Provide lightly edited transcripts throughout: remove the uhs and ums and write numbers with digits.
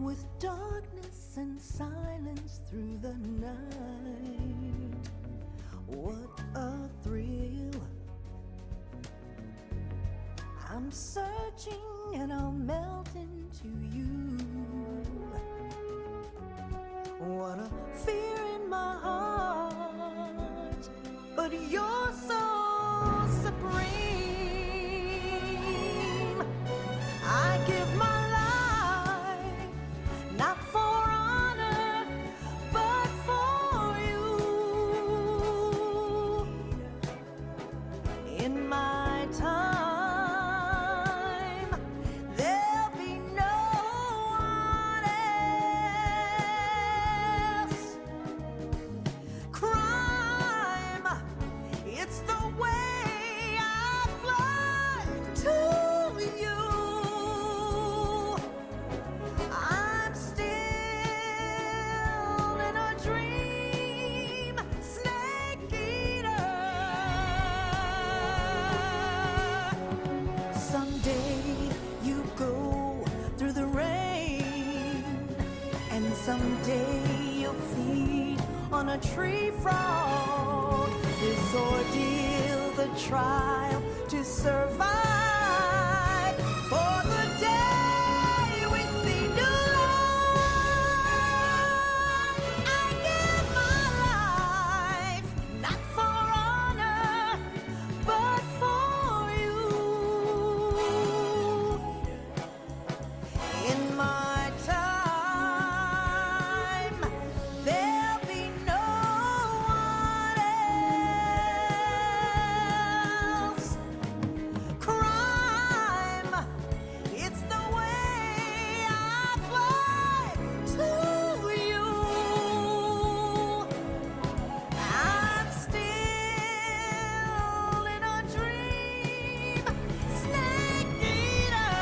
with darkness and silence through the night. What a thrill. I'm searching and I'll melt into you. What a fear in my heart, but you're so supreme. I give my life, not for honor, but for you. In my time, there'll be no one else. Crime, it's the way I fly to you. I'm still in a dream, snake eater. Someday you go through the rain, and someday you'll feed on a tree frog. This ordeal, the trial to survive, for the day we see new light. I give my life, not for honor, but for you. In my time, there'll be no one else. Crime, it's the way I fly to you. I'm still in a dream, snake eater.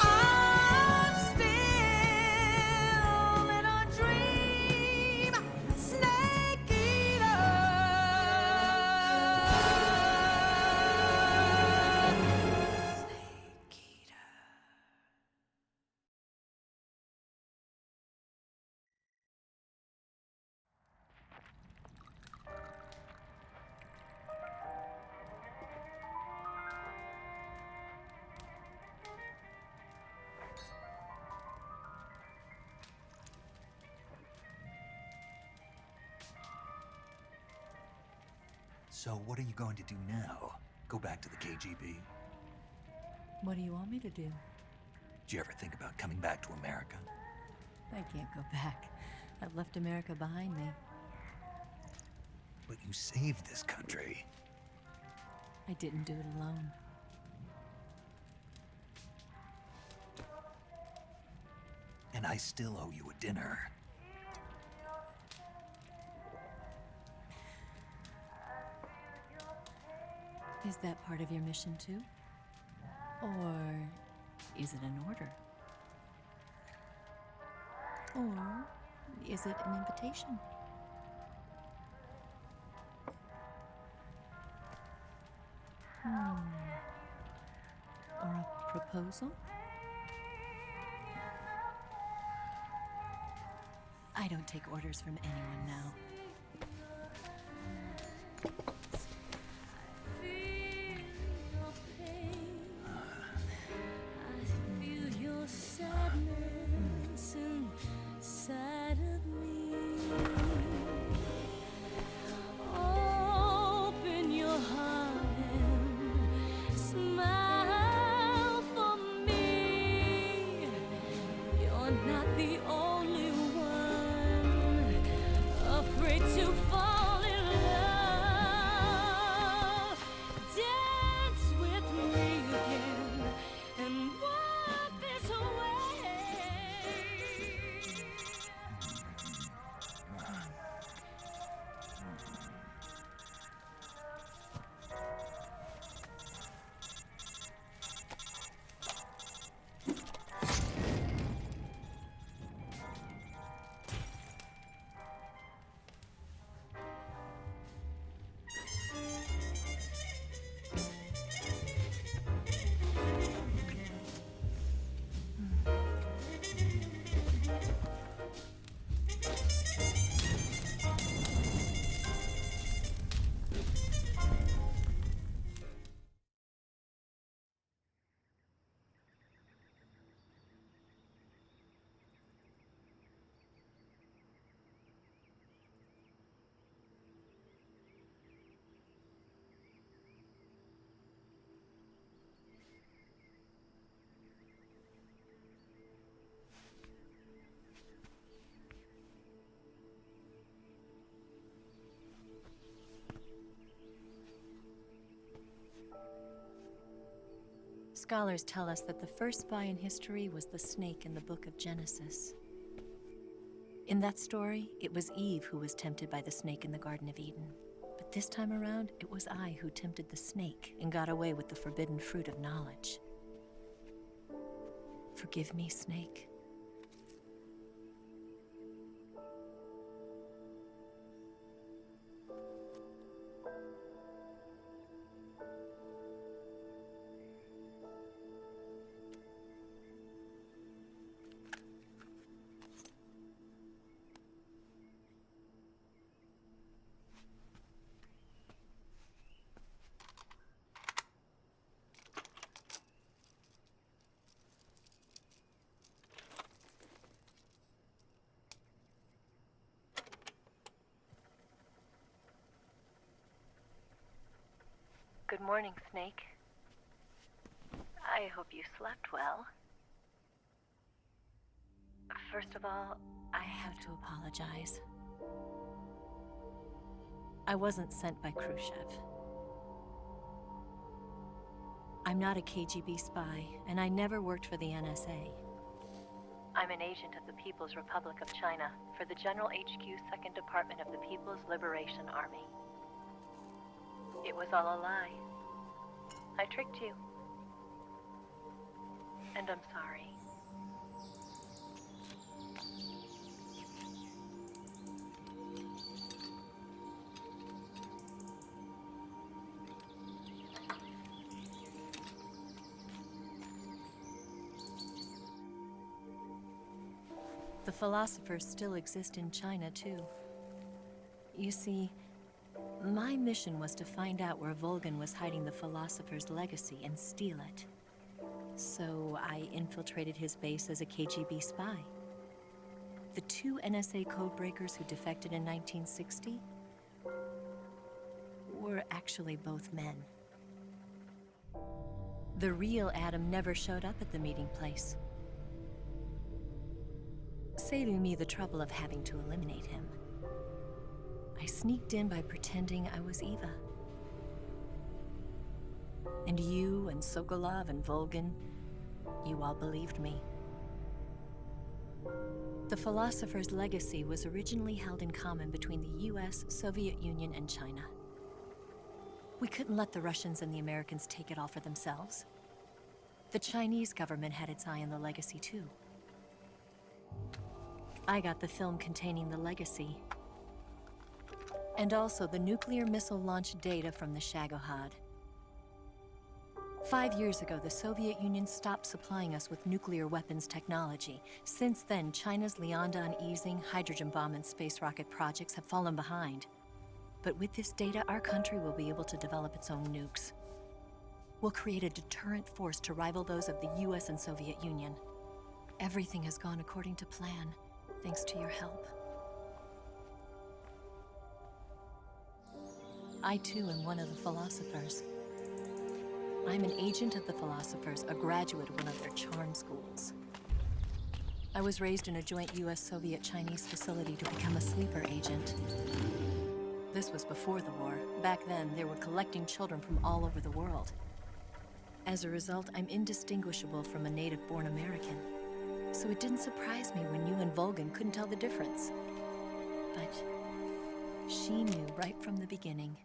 I'm still in a dream, snake eater. Snake eater. So what are you going to do now? Go back to the KGB? What do you want me to do? Did you ever think about coming back to America? I can't go back. I've left America behind me. But you saved this country. I didn't do it alone. And I still owe you a dinner. Is that part of your mission too? Or is it an order? Or is it an invitation? Or a proposal? I don't take orders from anyone now. Not the only one afraid to fall in love. Scholars tell us that the first spy in history was the snake in the book of Genesis. In that story, it was Eve who was tempted by the snake in the Garden of Eden. But this time around, it was I who tempted the snake and got away with the forbidden fruit of knowledge. Forgive me, Snake. Good morning, Snake. I hope you slept well. First of all, I have to apologize. I wasn't sent by Khrushchev. I'm not a KGB spy, and I never worked for the NSA. I'm an agent of the People's Republic of China for the General HQ 2nd Department of the People's Liberation Army. It was all a lie. I tricked you. And I'm sorry. The philosophers still exist in China, too. You see, my mission was to find out where Volgin was hiding the philosopher's legacy and steal it. So I infiltrated his base as a KGB spy. The two NSA codebreakers who defected in 1960 were actually both men. The real Adam never showed up at the meeting place, saving me the trouble of having to eliminate him. I sneaked in by pretending I was Eva. And you and Sokolov and Volgin, you all believed me. The philosopher's legacy was originally held in common between the US, Soviet Union, and China. We couldn't let the Russians and the Americans take it all for themselves. The Chinese government had its eye on the legacy too. I got the film containing the legacy, and also the nuclear missile launch data from the Shagohod. 5 years ago, the Soviet Union stopped supplying us with nuclear weapons technology. Since then, China's Liaodong easing, hydrogen bomb, and space rocket projects have fallen behind. But with this data, our country will be able to develop its own nukes. We'll create a deterrent force to rival those of the US and Soviet Union. Everything has gone according to plan, thanks to your help. I too am one of the philosophers. I'm an agent of the philosophers, a graduate of one of their charm schools. I was raised in a joint US-Soviet-Chinese facility to become a sleeper agent. This was before the war. Back then, they were collecting children from all over the world. As a result, I'm indistinguishable from a native-born American. So it didn't surprise me when you and Volgin couldn't tell the difference. But she knew right from the beginning.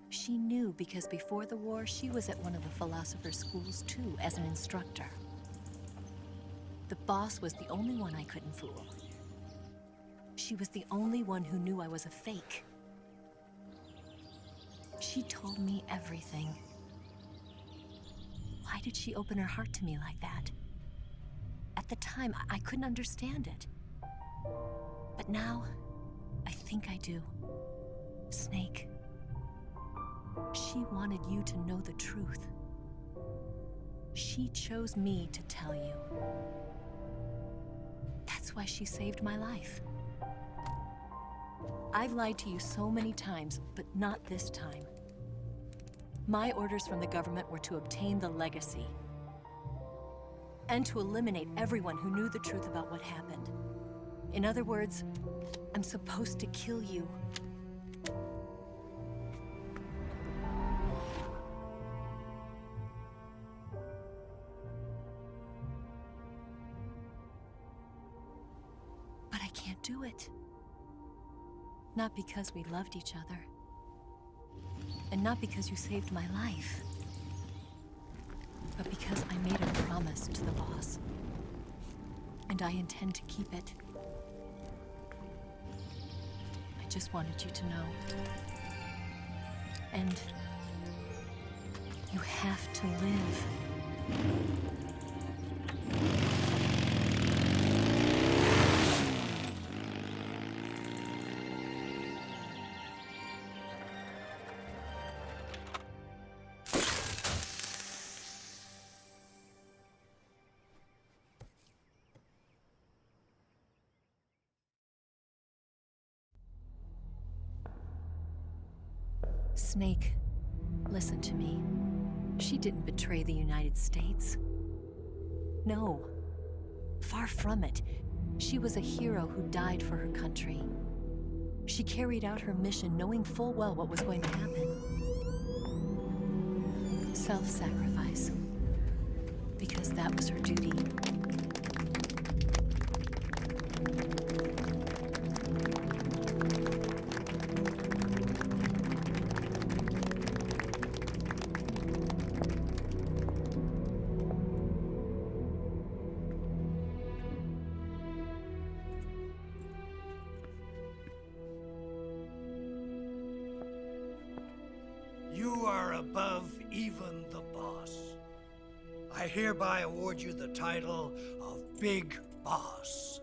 She knew because before the war, she was at one of the philosopher's schools too, as an instructor. The boss was the only one I couldn't fool. She was the only one who knew I was a fake. She told me everything. Why did she open her heart to me like that? At the time, I couldn't understand it. But now, I think I do. Snake. She wanted you to know the truth. She chose me to tell you. That's why she saved my life. I've lied to you so many times, but not this time. My orders from the government were to obtain the legacy and to eliminate everyone who knew the truth about what happened. In other words, I'm supposed to kill you. can't do it. Not because we loved each other. And not because you saved my life. But because I made a promise to the boss. And I intend to keep it. I just wanted you to know. And you have to live. Snake, listen to me. She didn't betray the United States. No. Far from it. She was a hero who died for her country. She carried out her mission knowing full well what was going to happen. Self-sacrifice. Because that was her duty. You are above even the boss. I hereby award you the title of Big Boss.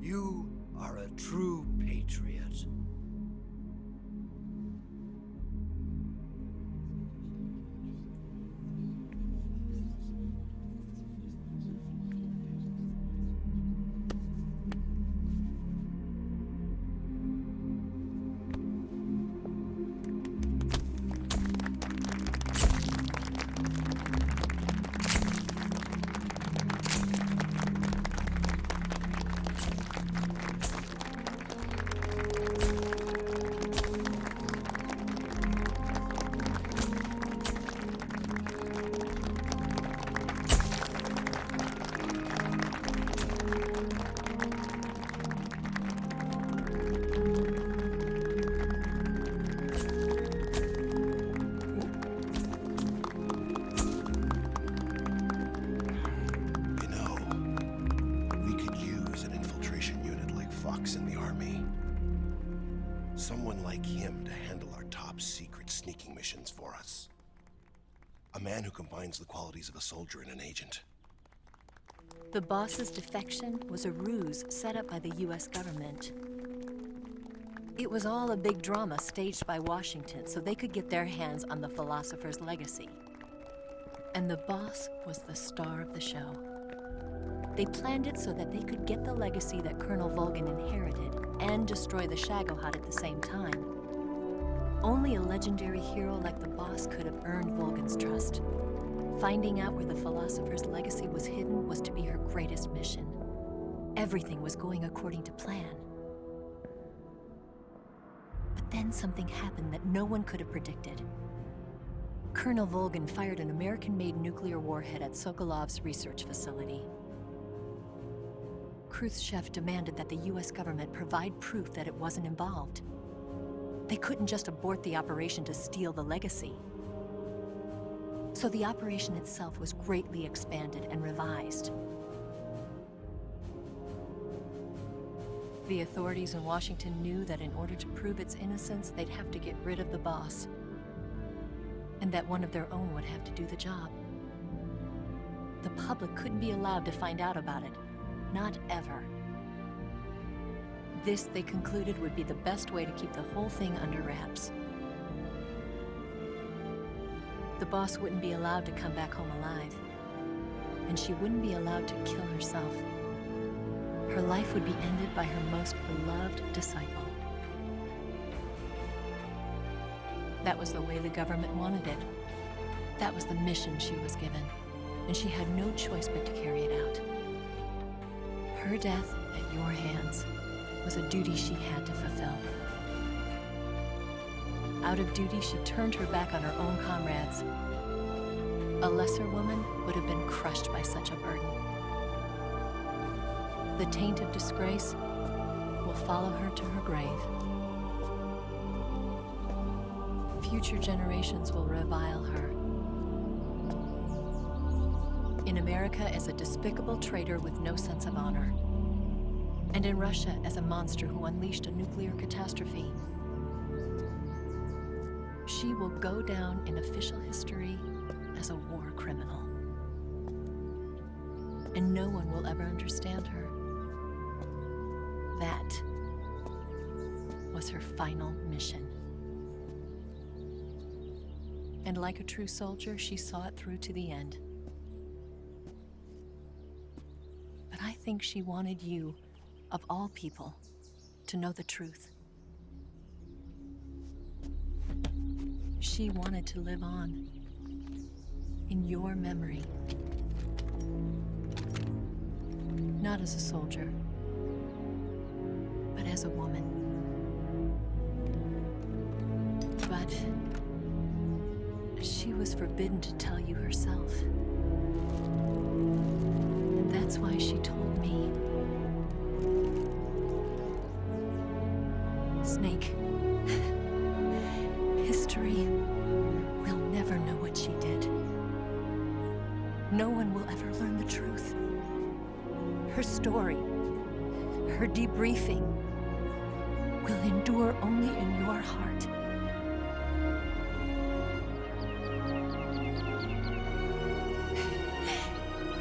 You are a true patriot. Someone like him to handle our top secret sneaking missions for us. A man who combines the qualities of a soldier and an agent. The boss's defection was a ruse set up by the US government. It was all a big drama staged by Washington so they could get their hands on the philosopher's legacy. And the boss was the star of the show. They planned it so that they could get the legacy that Colonel Volgin inherited and destroy the Shagohod at the same time. Only a legendary hero like the boss could have earned Volgin's trust. Finding out where the philosopher's legacy was hidden was to be her greatest mission. Everything was going according to plan. But then something happened that no one could have predicted. Colonel Volgin fired an American-made nuclear warhead at Sokolov's research facility. Khrushchev demanded that the US government provide proof that it wasn't involved. They couldn't just abort the operation to steal the legacy. So the operation itself was greatly expanded and revised. The authorities in Washington knew that in order to prove its innocence, they'd have to get rid of the boss. And that one of their own would have to do the job. The public couldn't be allowed to find out about it. Not ever. This, they concluded, would be the best way to keep the whole thing under wraps. The boss wouldn't be allowed to come back home alive. And she wouldn't be allowed to kill herself. Her life would be ended by her most beloved disciple. That was the way the government wanted it. That was the mission she was given. And she had no choice but to carry it out. Her death at your hands was a duty she had to fulfill. Out of duty, she turned her back on her own comrades A lesser woman would have been crushed by such a burden. The taint of disgrace will follow her to her grave. Future generations will revile her. In America as a despicable traitor with no sense of honor. And in Russia as a monster who unleashed a nuclear catastrophe. She will go down in official history as a war criminal. And no one will ever understand her. That was her final mission. And like a true soldier, she saw it through to the end. But I think she wanted you, of all people, to know the truth. She wanted to live on in your memory. Not as a soldier, but as a woman. But she was forbidden to tell you herself. And that's why she told me. Snake, history will never know what she did. No one will ever learn the truth. Her story, her debriefing, will endure only in your heart.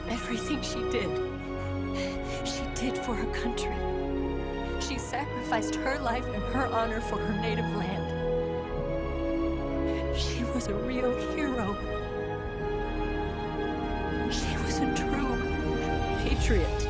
Everything she did for her country. She sacrificed her life and her honor for her native land. She was a real hero. She was a true patriot.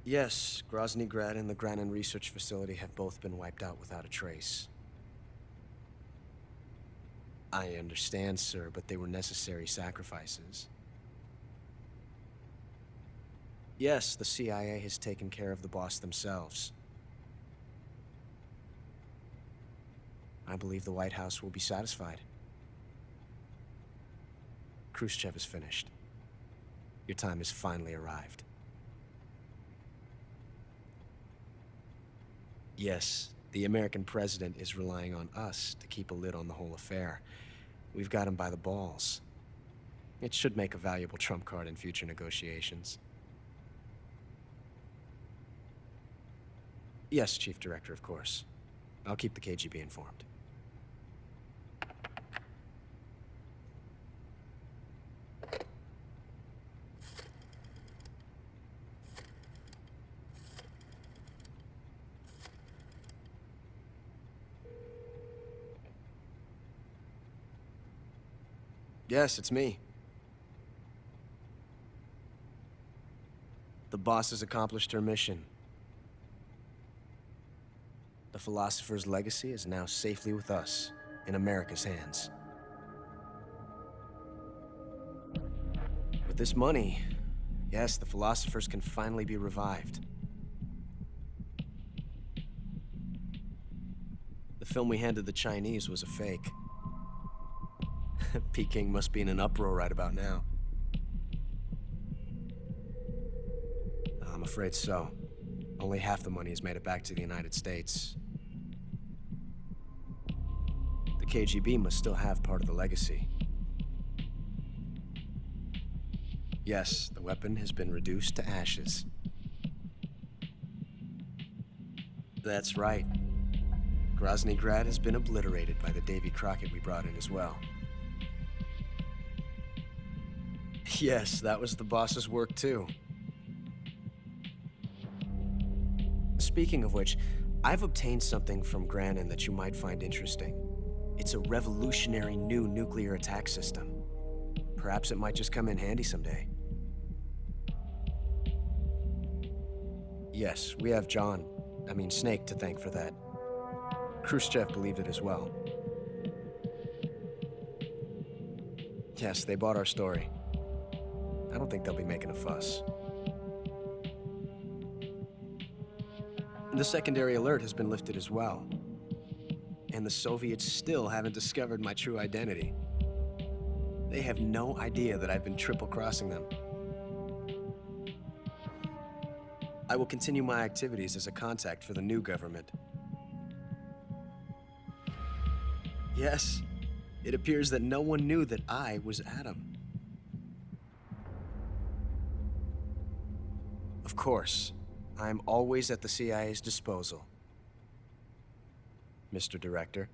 Yes, Grozny Grad and the Granin Research Facility have both been wiped out without a trace. I understand, sir, but they were necessary sacrifices. Yes, the CIA has taken care of the boss themselves. I believe the White House will be satisfied. Khrushchev is finished. Your time has finally arrived. Yes, the American president is relying on us to keep a lid on the whole affair. We've got him by the balls. It should make a valuable trump card in future negotiations. Yes, Chief Director, of course. I'll keep the KGB informed. Yes, it's me. The boss has accomplished her mission. The Philosopher's legacy is now safely with us, in America's hands. With this money, yes, the Philosophers can finally be revived. The film we handed the Chinese was a fake. Peking must be in an uproar right about now. I'm afraid so. Only half the money has made it back to the United States. The KGB must still have part of the legacy. Yes, the weapon has been reduced to ashes. That's right. Grozny Grad has been obliterated by the Davy Crockett we brought in as well. Yes, that was the boss's work too. Speaking of which, I've obtained something from Granin that you might find interesting. It's a revolutionary new nuclear attack system. Perhaps it might just come in handy someday. Yes, we have Snake to thank for that. Khrushchev believed it as well. Yes, they bought our story. I don't think they'll be making a fuss. The secondary alert has been lifted as well. And the Soviets still haven't discovered my true identity. They have no idea that I've been triple-crossing them. I will continue my activities as a contact for the new government. Yes, it appears that no one knew that I was Adam. Of course, I'm always at the CIA's disposal, Mr. Director.